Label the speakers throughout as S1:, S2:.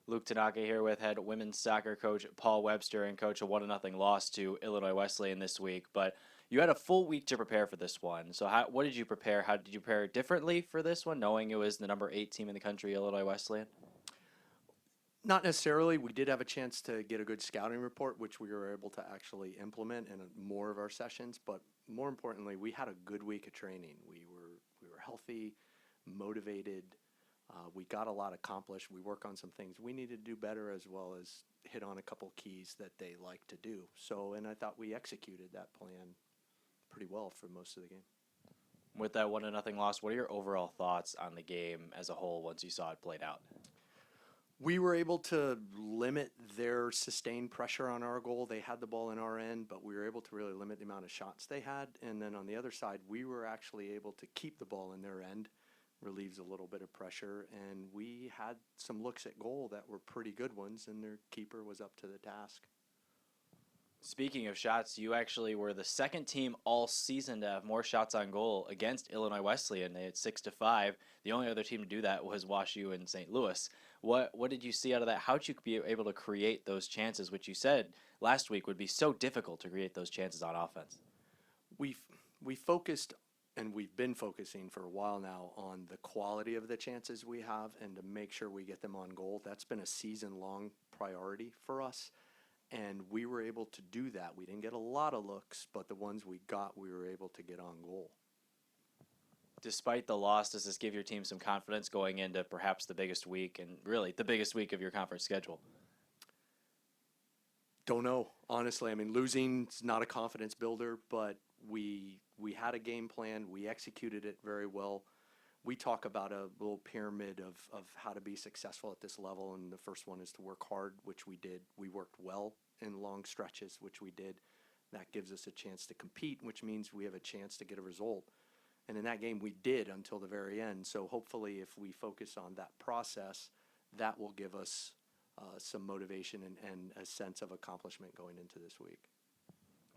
S1: Luke Tanaka here with head women's soccer coach Paul Webster and coach a 1-0 loss to Illinois Wesleyan this week. But you had a full week to prepare for this one. So what did you prepare? How did you prepare differently for this one, knowing it was the number 8 team in the country, Illinois Wesleyan?
S2: Not necessarily. We did have a chance to get a good scouting report, which we were able to actually implement in more of our sessions. But more importantly, we had a good week of training. We were healthy, motivated. We got a lot accomplished. We work on some things we needed to do better, as well as hit on a couple keys that they like to do. And I thought we executed that plan pretty well for most of the game.
S1: With that 1-0 loss, what are your overall thoughts on the game as a whole once you saw it played out?
S2: We were able to limit their sustained pressure on our goal. They had the ball in our end, but we were able to really limit the amount of shots they had. And then on the other side, we were actually able to keep the ball in their end, relieves a little bit of pressure. And we had some looks at goal that were pretty good ones, and their keeper was up to the task.
S1: Speaking of shots, you actually were the second team all season to have more shots on goal against Illinois Wesleyan. They had 6-5. The only other team to do that was WashU and St. Louis. What did you see out of that? How did you be able to create those chances, which you said last week would be so difficult to create those chances on offense?
S2: We focused, and we've been focusing for a while now, on the quality of the chances we have and to make sure we get them on goal. That's been a season-long priority for us. And we were able to do that. We didn't get a lot of looks, but the ones we got, we were able to get on goal.
S1: Despite the loss, does this give your team some confidence going into perhaps the biggest week, and really the biggest week of your conference schedule?
S2: Don't know, honestly. I mean, losing's not a confidence builder, but we had a game plan. We executed it very well. We talk about a little pyramid of how to be successful at this level, and the first one is to work hard, which we did. We worked well in long stretches, which we did. That gives us a chance to compete, which means we have a chance to get a result. And in that game, we did until the very end. So hopefully if we focus on that process, that will give us some motivation and a sense of accomplishment going into this week.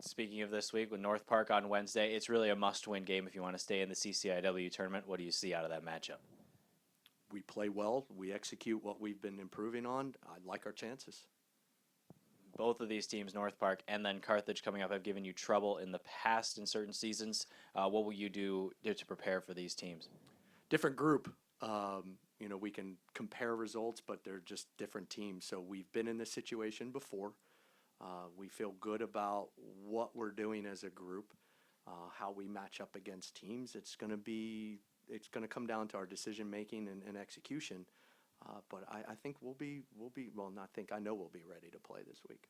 S1: Speaking of this week, with North Park on Wednesday, it's really a must-win game if you want to stay in the CCIW tournament. What do you see out of that matchup?
S2: We play well. We execute what we've been improving on. I like our chances.
S1: Both of these teams, North Park and then Carthage coming up, have given you trouble in the past in certain seasons. What will you do to prepare for these teams?
S2: Different group. We can compare results, but they're just different teams. So we've been in this situation before. We feel good about what we're doing as a group, how we match up against teams. It's going to come down to our decision making and execution. But I think I know we'll be ready to play this week.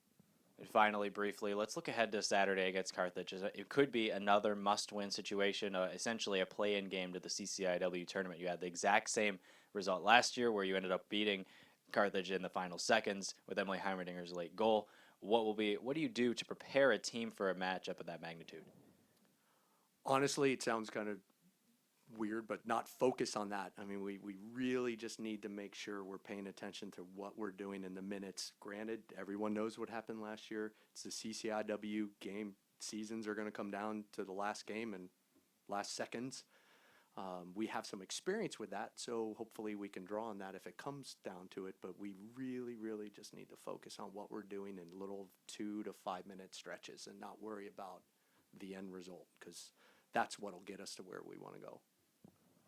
S1: And finally, briefly, let's look ahead to Saturday against Carthage. It could be another must-win situation, essentially a play-in game to the CCIW tournament. You had the exact same result last year where you ended up beating Carthage in the final seconds with Emily Heimerdinger's late goal. What do you do to prepare a team for a matchup of that magnitude?
S2: Honestly, it sounds kind of weird, but not focus on that. I mean, we really just need to make sure we're paying attention to what we're doing in the minutes. Granted, everyone knows what happened last year. It's the CCIW game. Seasons are going to come down to the last game and last seconds. We have some experience with that, so hopefully we can draw on that if it comes down to it, but we really, really just need to focus on what we're doing in little 2 to 5 minute stretches and not worry about the end result, because that's what will get us to where we want to go.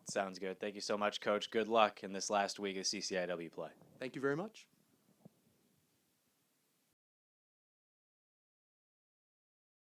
S1: Sounds good. Thank you so much, Coach. Good luck in this last week of CCIW play.
S2: Thank you very much.